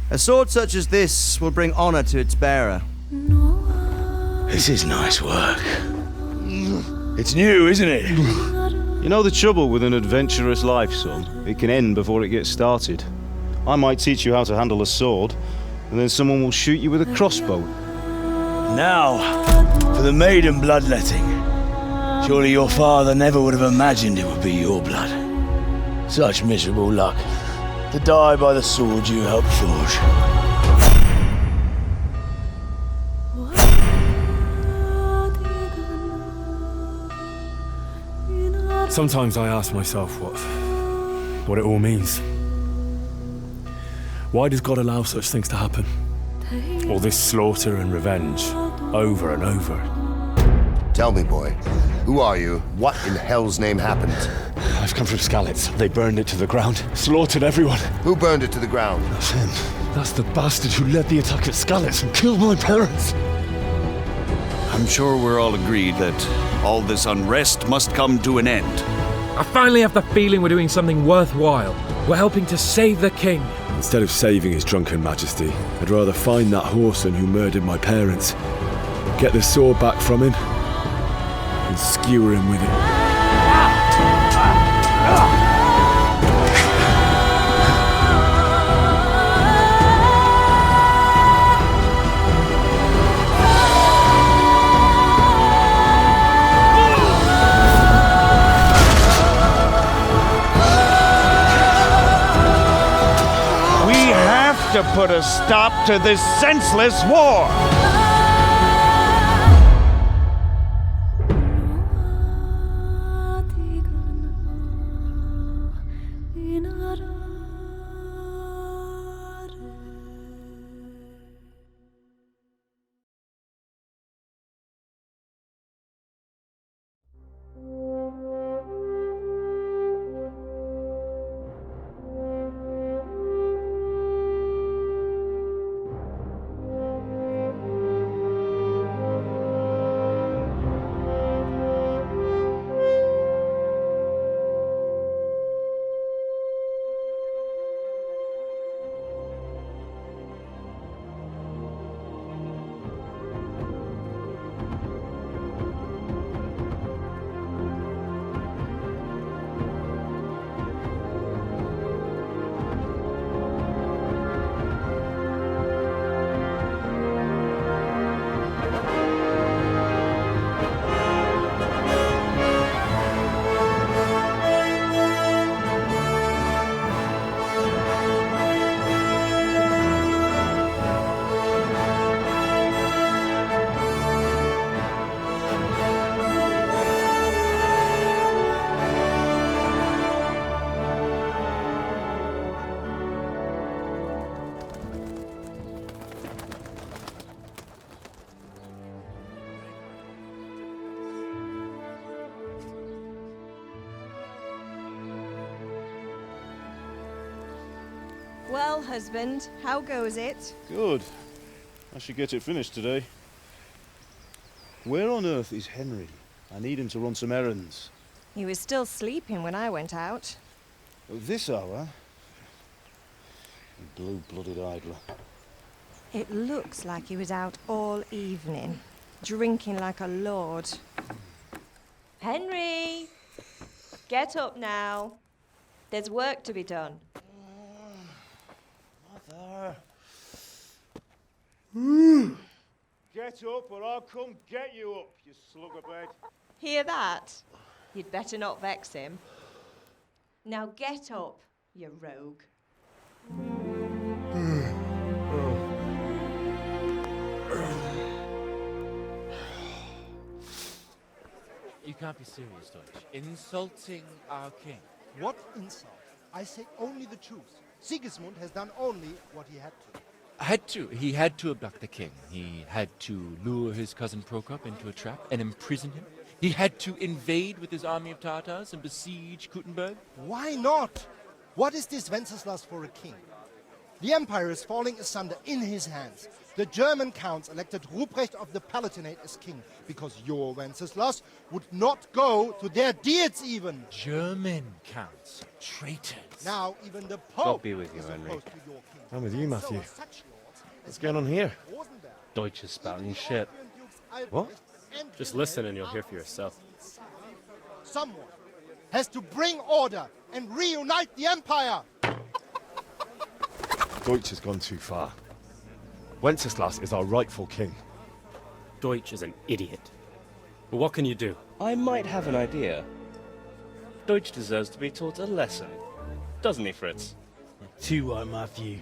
A sword such as this will bring honor to its bearer. This is nice work. It's new, isn't it? You know the trouble with an adventurous life, son? It can end before it gets started. I might teach you how to handle a sword, and then someone will shoot you with a crossbow. Now, for the maiden bloodletting. Surely your father never would have imagined it would be your blood. Such miserable luck. To die by the sword you helped forge. Sometimes I ask myself what it all means. Why does God allow such things to happen? All this slaughter and revenge, over and over. Tell me, boy, who are you? What in hell's name happened? I've come from Skalitz. They burned it to the ground, slaughtered everyone. Who burned it to the ground? That's him. That's the bastard who led the attack at Skalitz and killed my parents. I'm sure we're all agreed that all this unrest must come to an end. I finally have the feeling we're doing something worthwhile. We're helping to save the king. Instead of saving his drunken majesty, I'd rather find that whoreson who murdered my parents, get the sword back from him, and skewer him with it. To put a stop to this senseless war. Well, husband, how goes it? Good. I should get it finished today. Where on earth is Henry? I need him to run some errands. He was still sleeping when I went out. At this hour? Blue-blooded idler. It looks like he was out all evening, drinking like a lord. Henry! Get up now. There's work to be done. Mother! Get up or I'll come get you up, you slug of bed. Hear that? You'd better not vex him. Now get up, you rogue. You can't be serious, Deutsch. Insulting our king. What insult? I say only the truth. Sigismund has done only what he had to. He had to abduct the king. He had to lure his cousin Prokop into a trap and imprison him. He had to invade with his army of Tatars and besiege Kuttenberg. Why not? What is this Wenceslas for a king? The empire is falling asunder in his hands. The German counts elected Ruprecht of the Palatinate as king because your Wenceslas would not go to their deeds even. German counts, traitors. Now even the Pope God be with you, is Henry. opposed to your king. I'm with you, Matthew. So are such lords What's as going on here? Rosenberg, Deutsch is spouting shit. What? and Just Wilhelm listen and you'll hear for yourself. Someone has to bring order and reunite the empire. Deutsch has gone too far. Wenceslas is our rightful king. Deutsch is an idiot. But what can you do? I might have an idea. Deutsch deserves to be taught a lesson. Doesn't he, Fritz? Too right, Matthew.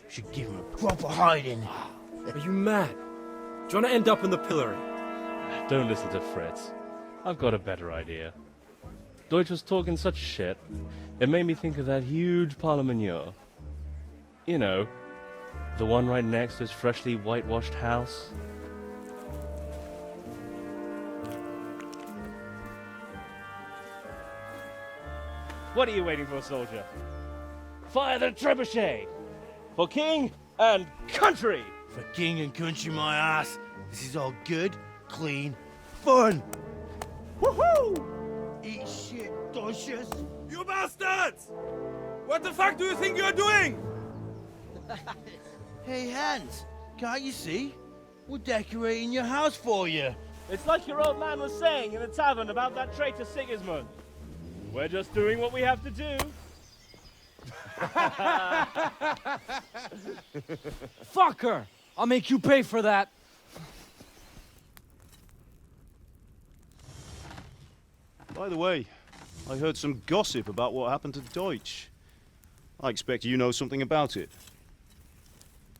Should give him a proper hiding. Are you mad? Do you want to end up in the pillory? Don't listen to Fritz. I've got a better idea. Deutsch was talking such shit, it made me think of that huge parliament. You know, the one right next to his freshly whitewashed house. What are you waiting for, soldier? Fire the trebuchet! For king and country! For king and country, my ass. This is all good, clean, fun. Woohoo! Eat shit, Deutsches. You bastards! What the fuck do you think you're doing? Hey, Hans, can't you see? We're decorating your house for you. It's like your old man was saying in the tavern about that traitor Sigismund. We're just doing what we have to do. Fucker! I'll make you pay for that. By the way, I heard some gossip about what happened to Deutsch. I expect you know something about it.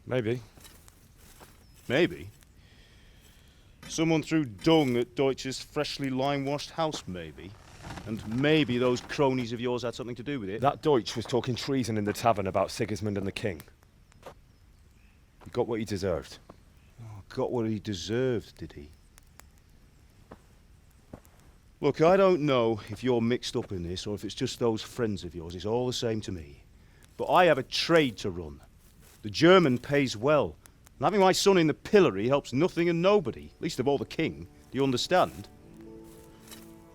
Maybe. Maybe. Someone threw dung at Deutsch's freshly lime-washed house, maybe. And maybe those cronies of yours had something to do with it. That Deutsch was talking treason in the tavern about Sigismund and the king. He got what he deserved. Oh, got what he deserved, did he? Look, I don't know if you're mixed up in this or if it's just those friends of yours. It's all the same to me. But I have a trade to run. The German pays well. And having my son in the pillory helps nothing and nobody, least of all the king. Do you understand?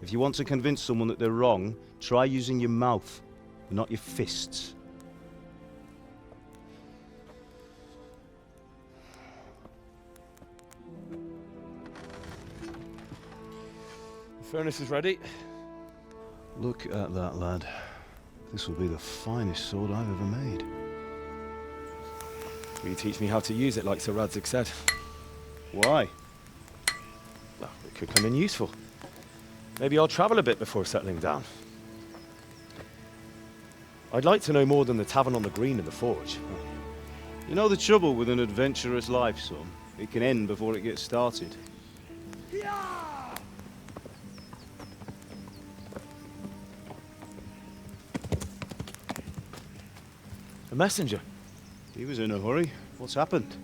If you want to convince someone that they're wrong, try using your mouth, and not your fists. The furnace is ready. Look at that, lad. This will be the finest sword I've ever made. Will you teach me how to use it like Sir Radzig said? Why? Well, it could come in useful. Maybe I'll travel a bit before settling down. I'd like to know more than the tavern on the green and the forge. You know the trouble with an adventurous life, son? It can end before it gets started. A messenger. He was in a hurry. What's happened?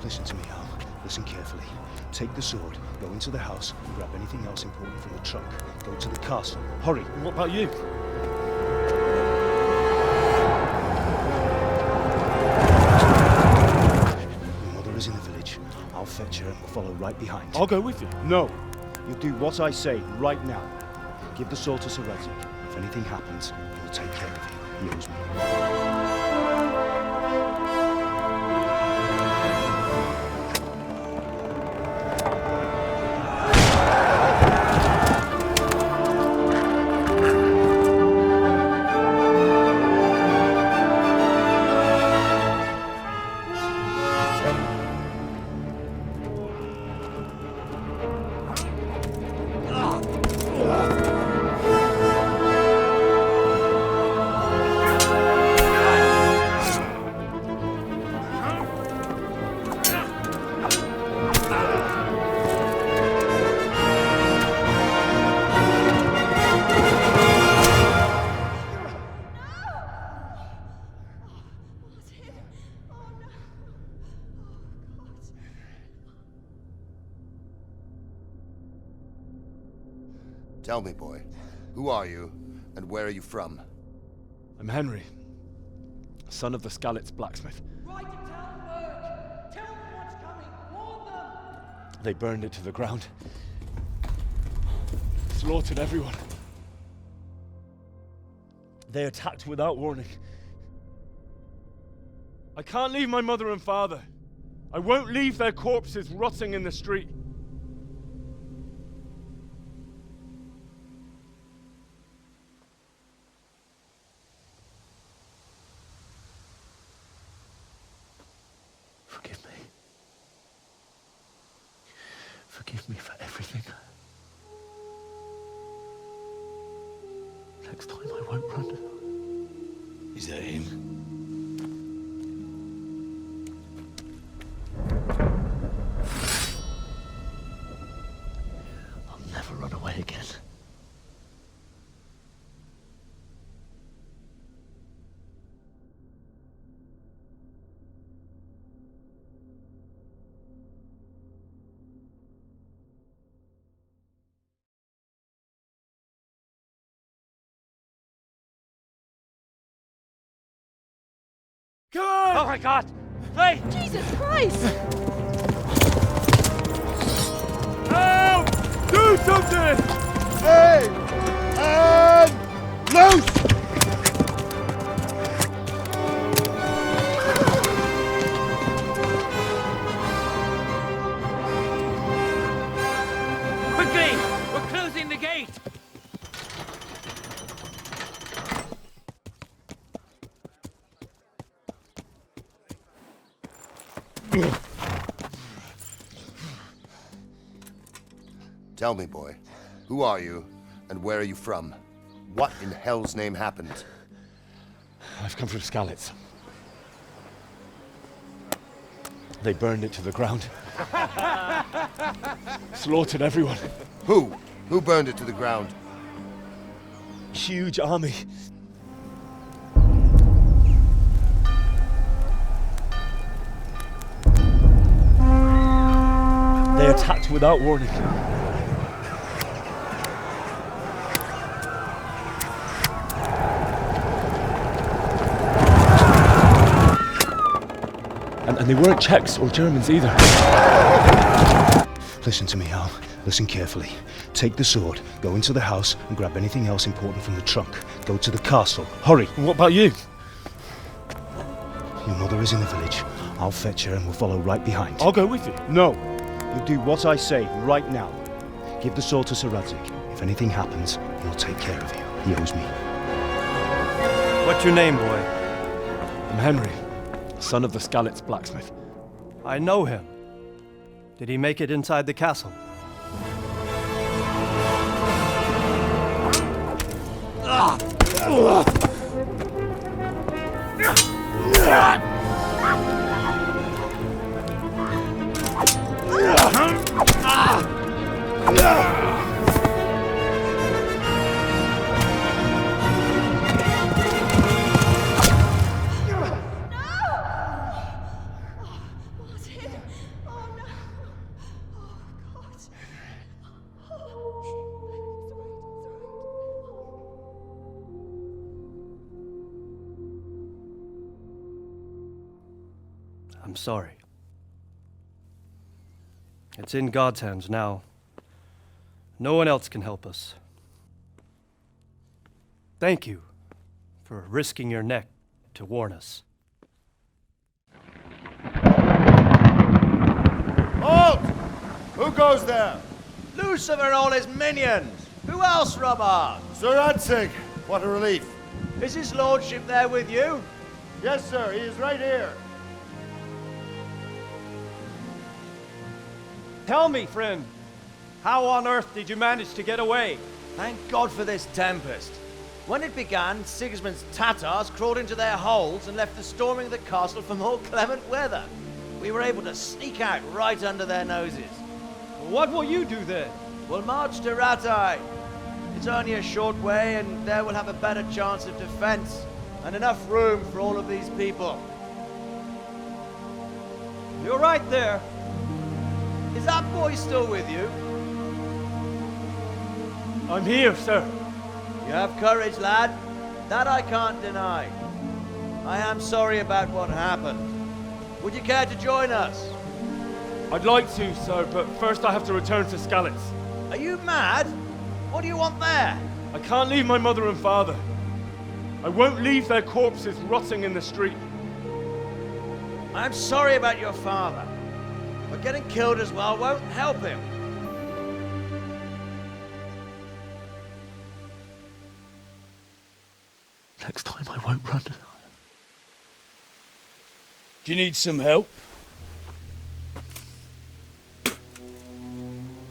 Listen to me, Al. Listen carefully. Take the sword, go into the house, and grab anything else important from the trunk. Go to the castle. Hurry. What about you? Your mother is in the village. I'll fetch her and we'll follow right behind. I'll go with you. No. You do what I say right now. Give the sword to Sir Radzig. If anything happens, he'll take care of you. He owes me. Tell me, boy, who are you, and where are you from? I'm Henry, son of the Skalitz blacksmith. Ride to Talmberg! Tell them what's coming! Warn them! They burned it to the ground. Slaughtered everyone. They attacked without warning. I can't leave my mother and father. I won't leave their corpses rotting in the street. Forgive me. Forgive me for everything. Next time I won't run. Is that him? I'll never run away again. Come on! Oh my God! Hey! Jesus Christ! Help! Do something! Hey! And loose! Quickly! We're closing the gate! Tell me, boy, who are you, and where are you from? What in hell's name happened? I've come from Skalitz. They burned it to the ground. Slaughtered everyone. Who? Who burned it to the ground? Huge army. They attacked without warning. And they weren't Czechs or Germans either. Listen to me, Al. Listen carefully. Take the sword, go into the house, and grab anything else important from the trunk. Go to the castle. Hurry! And what about you? Your mother is in the village. I'll fetch her and we'll follow right behind. I'll go with you. No! You do what I say right now. Give the sword to Sir Radzik. If anything happens, he'll take care of you. He owes me. What's your name, boy? I'm Henry, son of the Skalitz blacksmith. I know him. Did he make it inside the castle? I'm sorry. It's in God's hands now. No one else can help us. Thank you for risking your neck to warn us. Halt! Who goes there? Lucifer and all his minions! Who else, Robert? Sir Radzik! What a relief. Is his lordship there with you? Yes, sir. He is right here. Tell me, friend, how on earth did you manage to get away? Thank God for this tempest. When it began, Sigismund's Tatars crawled into their holes and left the storming of the castle for more clement weather. We were able to sneak out right under their noses. What will you do then? We'll march to Ratai. It's only a short way, and there we'll have a better chance of defense and enough room for all of these people. You're right there. Is that boy still with you? I'm here, sir. You have courage, lad. That I can't deny. I am sorry about what happened. Would you care to join us? I'd like to, sir, but first I have to return to Skalitz. Are you mad? What do you want there? I can't leave my mother and father. I won't leave their corpses rotting in the street. I'm sorry about your father, but getting killed as well won't help him. Next time I won't run. Do you need some help?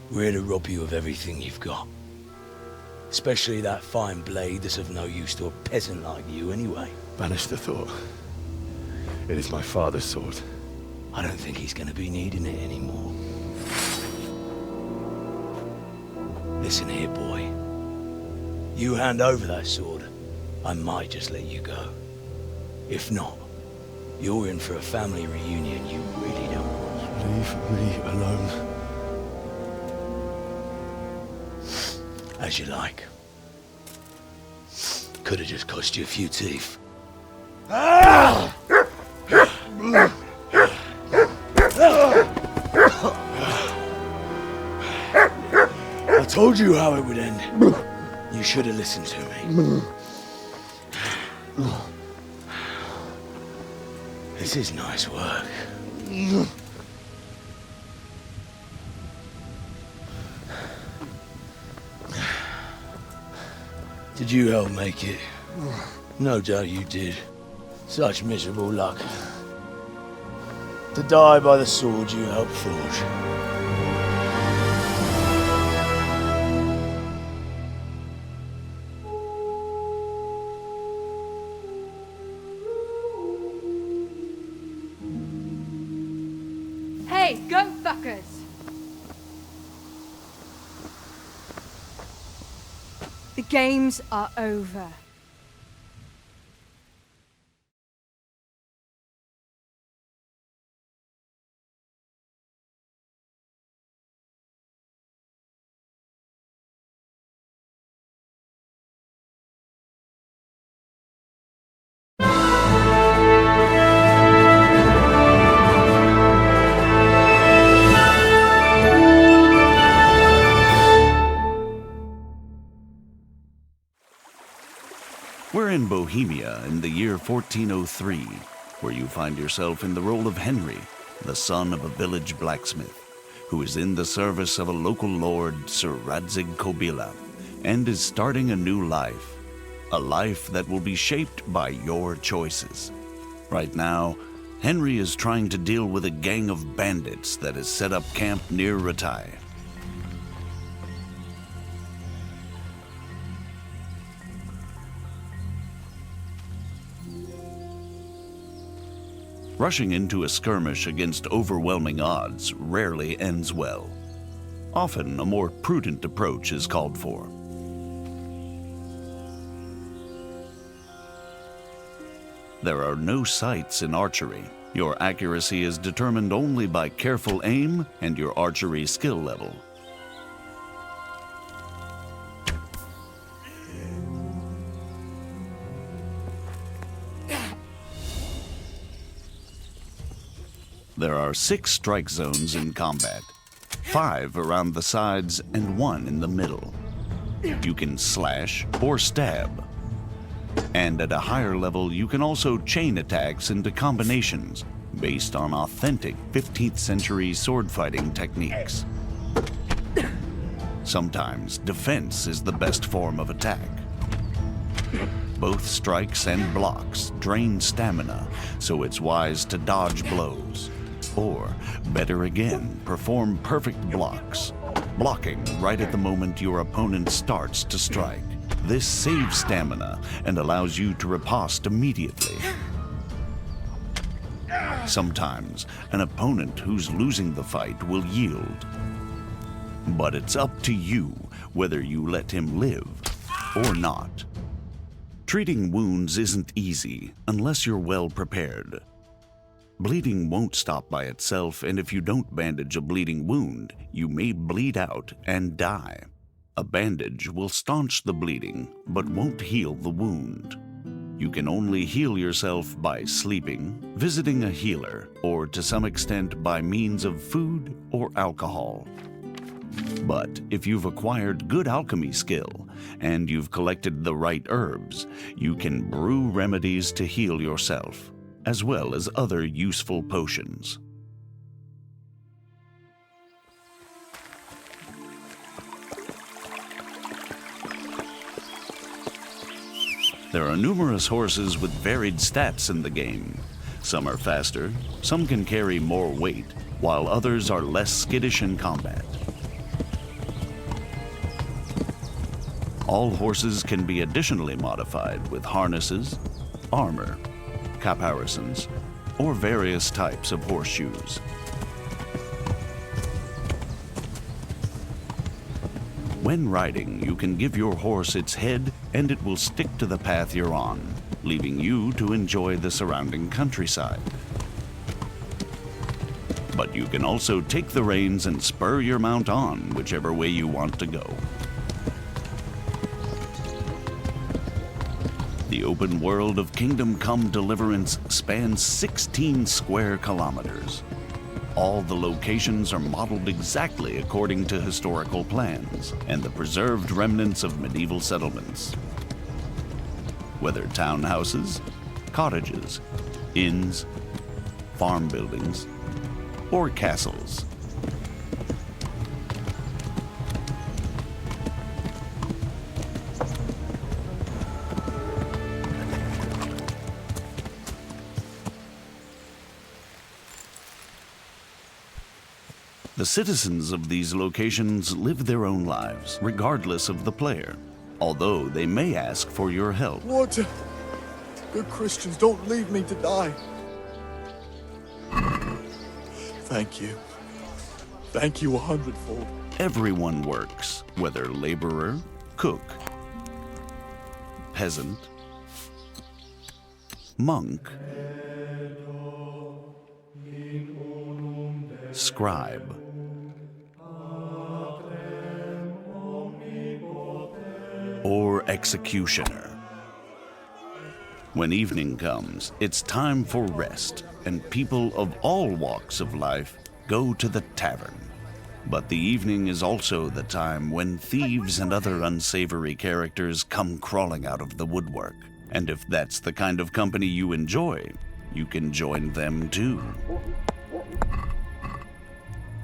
We're here to rob you of everything you've got. Especially that fine blade that's of no use to a peasant like you anyway. Banish the thought. It is my father's sword. I don't think he's gonna be needing it anymore. Listen here, boy. You hand over that sword, I might just let you go. If not, you're in for a family reunion you really don't want. Leave me alone. As you like. Could have just cost you a few teeth. I told you how it would end. You should have listened to me. This is nice work. Did you help make it? No doubt you did. Such miserable luck. To die by the sword you helped forge. Hey, go fuckers! The games are over. We're in Bohemia in the year 1403, where you find yourself in the role of Henry, the son of a village blacksmith, who is in the service of a local lord, Sir Radzig Kobyla, and is starting a new life. A life that will be shaped by your choices. Right now, Henry is trying to deal with a gang of bandits that has set up camp near Ratai. Rushing into a skirmish against overwhelming odds rarely ends well. Often, a more prudent approach is called for. There are no sights in archery. Your accuracy is determined only by careful aim and your archery skill level. There are 6 strike zones in combat, 5 around the sides and 1 in the middle. You can slash or stab. And at a higher level, you can also chain attacks into combinations based on authentic 15th century sword fighting techniques. Sometimes defense is the best form of attack. Both strikes and blocks drain stamina, so it's wise to dodge blows. Or, better again, perform perfect blocks, blocking right at the moment your opponent starts to strike. This saves stamina and allows you to riposte immediately. Sometimes, an opponent who's losing the fight will yield. But it's up to you whether you let him live or not. Treating wounds isn't easy unless you're well prepared. Bleeding won't stop by itself, and if you don't bandage a bleeding wound, you may bleed out and die. A bandage will staunch the bleeding, but won't heal the wound. You can only heal yourself by sleeping, visiting a healer, or to some extent by means of food or alcohol. But if you've acquired good alchemy skill and you've collected the right herbs, you can brew remedies to heal yourself, as well as other useful potions. There are numerous horses with varied stats in the game. Some are faster, some can carry more weight, while others are less skittish in combat. All horses can be additionally modified with harnesses, armor, caparisons, or various types of horseshoes. When riding, you can give your horse its head and it will stick to the path you're on, leaving you to enjoy the surrounding countryside. But you can also take the reins and spur your mount on whichever way you want to go. The open world of Kingdom Come Deliverance spans 16 square kilometers. All the locations are modeled exactly according to historical plans and the preserved remnants of medieval settlements. Whether townhouses, cottages, inns, farm buildings, or castles. The citizens of these locations live their own lives, regardless of the player, although they may ask for your help. Water! Good Christians, don't leave me to die. Thank you. Thank you 100-fold. Everyone works, whether laborer, cook, peasant, monk, scribe, or executioner. When evening comes, it's time for rest, and people of all walks of life go to the tavern. But the evening is also the time when thieves and other unsavory characters come crawling out of the woodwork. And if that's the kind of company you enjoy, you can join them too.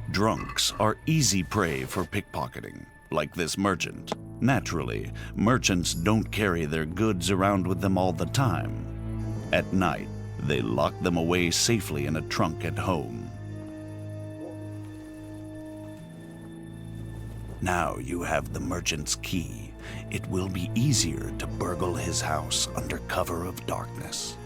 Drunks are easy prey for pickpocketing, like this merchant. Naturally, merchants don't carry their goods around with them all the time. At night, they lock them away safely in a trunk at home. Now you have the merchant's key. It will be easier to burgle his house under cover of darkness.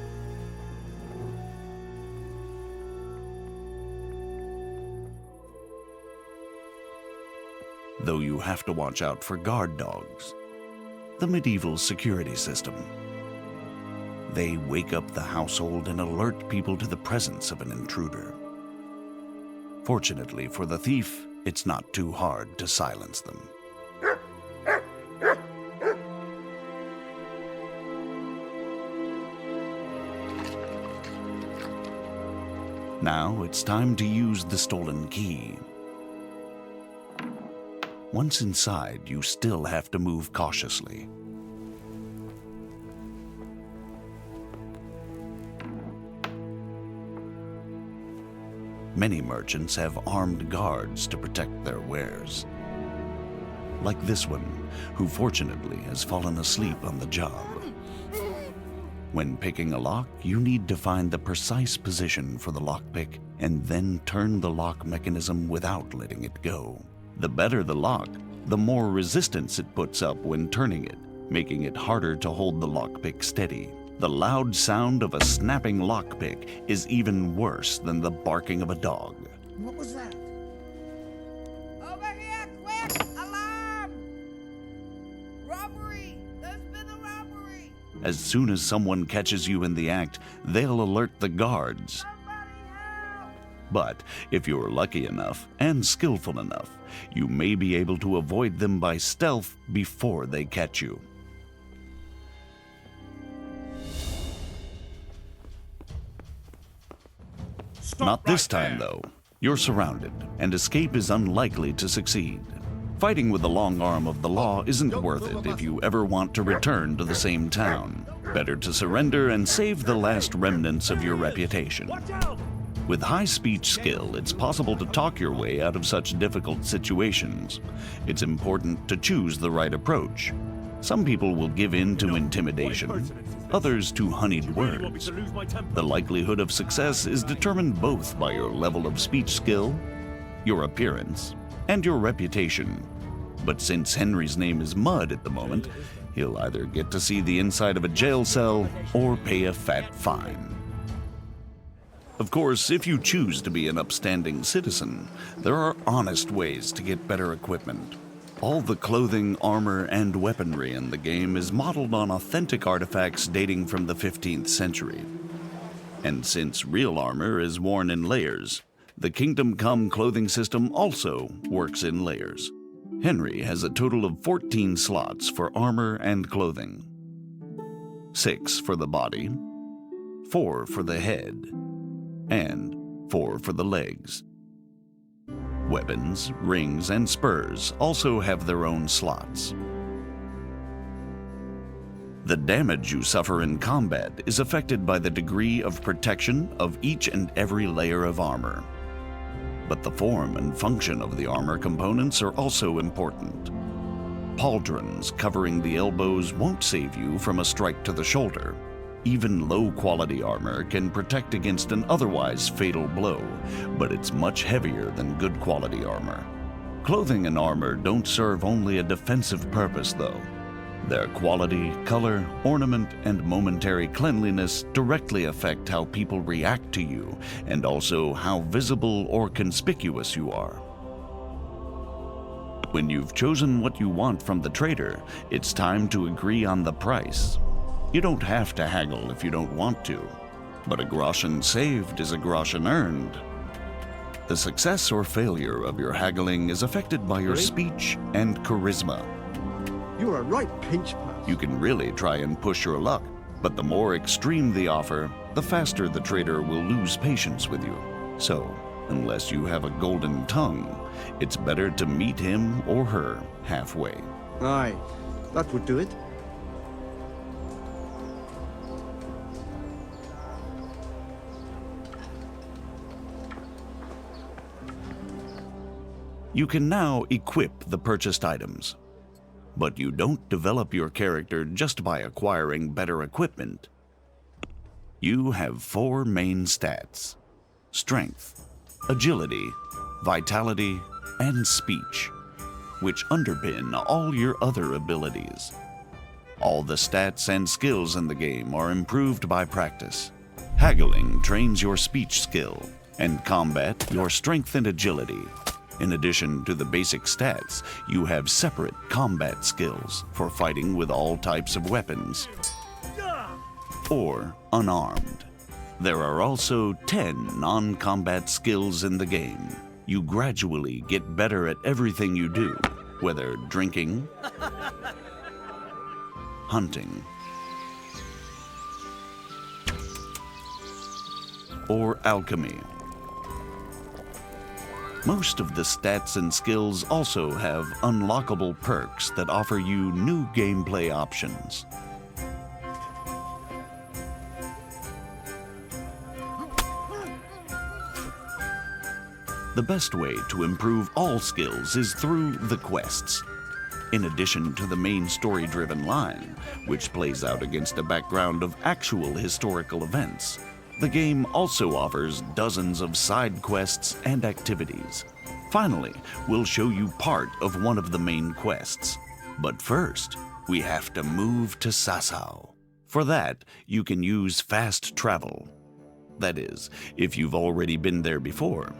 Though you have to watch out for guard dogs, the medieval security system. They wake up the household and alert people to the presence of an intruder. Fortunately for the thief, it's not too hard to silence them. Now it's time to use the stolen key. Once inside, you still have to move cautiously. Many merchants have armed guards to protect their wares. Like this one, who fortunately has fallen asleep on the job. When picking a lock, you need to find the precise position for the lockpick and then turn the lock mechanism without letting it go. The better the lock, the more resistance it puts up when turning it, making it harder to hold the lockpick steady. The loud sound of a snapping lockpick is even worse than the barking of a dog. What was that? Over here, quick! Alarm! Robbery! There's been a robbery! As soon as someone catches you in the act, they'll alert the guards. But if you're lucky enough and skillful enough, you may be able to avoid them by stealth before they catch you. Not this time, though. You're surrounded, and escape is unlikely to succeed. Fighting with the long arm of the law isn't worth it if you ever want to return to the same town. Better to surrender and save the last remnants of your reputation. With high speech skill, it's possible to talk your way out of such difficult situations. It's important to choose the right approach. Some people will give in to intimidation, others to honeyed words. The likelihood of success is determined both by your level of speech skill, your appearance, and your reputation. But since Henry's name is Mud at the moment, he'll either get to see the inside of a jail cell or pay a fat fine. Of course, if you choose to be an upstanding citizen, there are honest ways to get better equipment. All the clothing, armor, and weaponry in the game is modeled on authentic artifacts dating from the 15th century. And since real armor is worn in layers, the Kingdom Come clothing system also works in layers. Henry has a total of 14 slots for armor and clothing. 6 for the body, 4 for the head, and 4 for the legs. Weapons, rings, and spurs also have their own slots. The damage you suffer in combat is affected by the degree of protection of each and every layer of armor. But the form and function of the armor components are also important. Pauldrons covering the elbows won't save you from a strike to the shoulder. Even low-quality armor can protect against an otherwise fatal blow, but it's much heavier than good-quality armor. Clothing and armor don't serve only a defensive purpose, though. Their quality, color, ornament, and momentary cleanliness directly affect how people react to you, and also how visible or conspicuous you are. When you've chosen what you want from the trader, it's time to agree on the price. You don't have to haggle if you don't want to, but a groschen saved is a groschen earned. The success or failure of your haggling is affected by your speech and charisma. You're a right pinch punch. You can really try and push your luck, but the more extreme the offer, the faster the trader will lose patience with you. So, unless you have a golden tongue, it's better to meet him or her halfway. Aye, that would do it. You can now equip the purchased items. But you don't develop your character just by acquiring better equipment. You have 4 main stats: strength, agility, vitality, and speech, which underpin all your other abilities. All the stats and skills in the game are improved by practice. Haggling trains your speech skill, and combat your strength and agility. In addition to the basic stats, you have separate combat skills for fighting with all types of weapons or unarmed. There are also 10 non-combat skills in the game. You gradually get better at everything you do, whether drinking, hunting, or alchemy. Most of the stats and skills also have unlockable perks that offer you new gameplay options. The best way to improve all skills is through the quests. In addition to the main story-driven line, which plays out against a background of actual historical events, the game also offers dozens of side quests and activities. Finally, we'll show you part of one of the main quests. But first, we have to move to Sasau. For that, you can use fast travel. That is, if you've already been there before.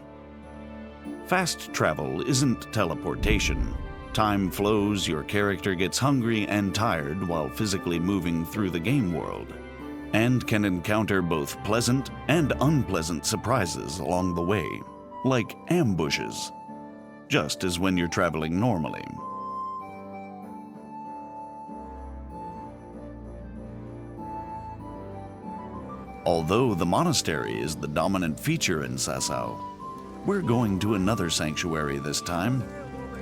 Fast travel isn't teleportation. Time flows, your character gets hungry and tired while physically moving through the game world. and can encounter both pleasant and unpleasant surprises along the way, like ambushes, just as when you're traveling normally. Although the monastery is the dominant feature in Sasau, we're going to another sanctuary this time,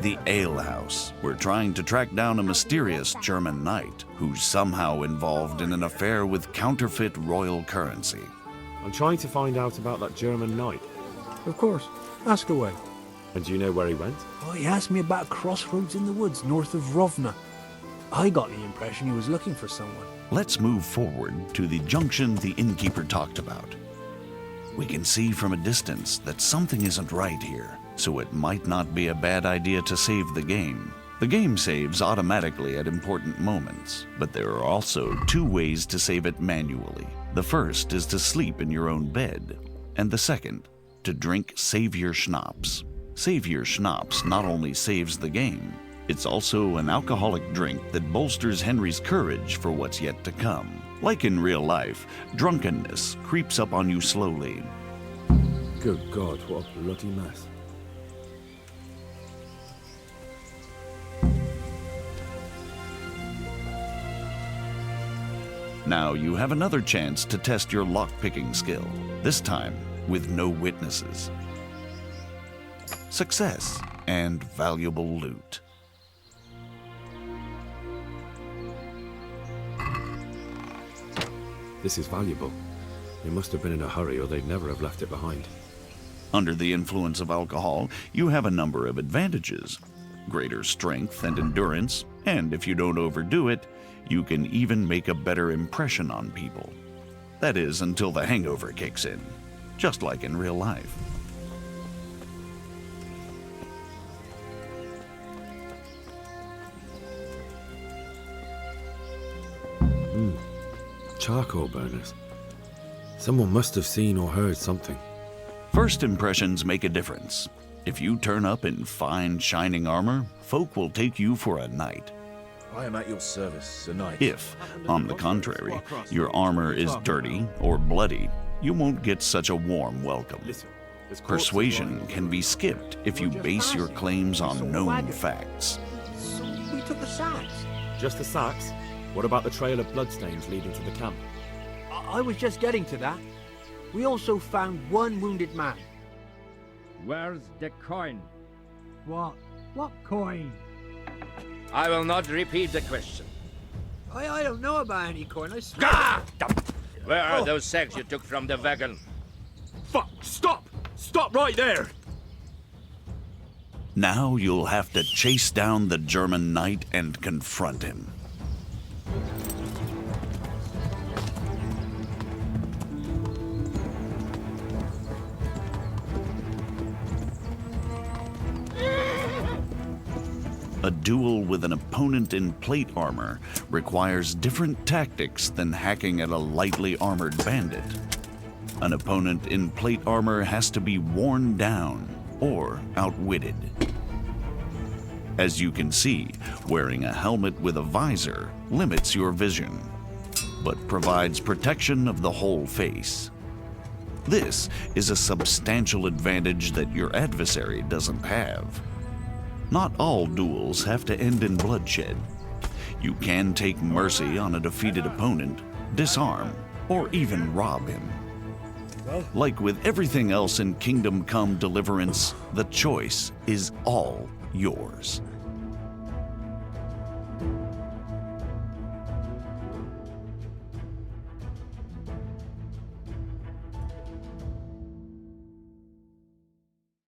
the Ale House. We're trying to track down a mysterious German knight who's somehow involved in an affair with counterfeit royal currency. I'm trying to find out about that German knight. Of course. Ask away. And do you know where he went? Oh, he asked me about a crossroads in the woods north of Rovna. I got the impression he was looking for someone. Let's move forward to the junction the innkeeper talked about. We can see from a distance that something isn't right here, so it might not be a bad idea to save the game. The game saves automatically at important moments, but there are also 2 ways to save it manually. The first is to sleep in your own bed, and the second, to drink Savior Schnapps. Savior Schnapps not only saves the game, it's also an alcoholic drink that bolsters Henry's courage for what's yet to come. Like in real life, drunkenness creeps up on you slowly. Good God, what a bloody mess. Now you have another chance to test your lock-picking skill, this time with no witnesses. Success and valuable loot. This is valuable. They must have been in a hurry or they'd never have left it behind. Under the influence of alcohol, you have a number of advantages. Greater strength and endurance, and if you don't overdo it, you can even make a better impression on people. That is, until the hangover kicks in, just like in real life. Charcoal burners. Someone must have seen or heard something. First impressions make a difference. If you turn up in fine, shining armor, folk will take you for a knight. I am at your service, Sir Knight. If, on the contrary, your armor is dirty or bloody, you won't get such a warm welcome. Persuasion can be skipped if you base your claims on known facts. So we took the sacks. Just the sacks? What about the trail of bloodstains leading to the camp? I was just getting to that. We also found 1 wounded man. Where's the coin? What? What coin? I will not repeat the question. I don't know about any coin, I swear. Ah! Where are those sacks you took from the wagon? Fuck! Stop! Stop right there! Now you'll have to chase down the German knight and confront him. A duel with an opponent in plate armor requires different tactics than hacking at a lightly armored bandit. An opponent in plate armor has to be worn down or outwitted. As you can see, wearing a helmet with a visor limits your vision, but provides protection of the whole face. This is a substantial advantage that your adversary doesn't have. Not all duels have to end in bloodshed. You can take mercy on a defeated opponent, disarm, or even rob him. Like with everything else in Kingdom Come Deliverance, the choice is all yours.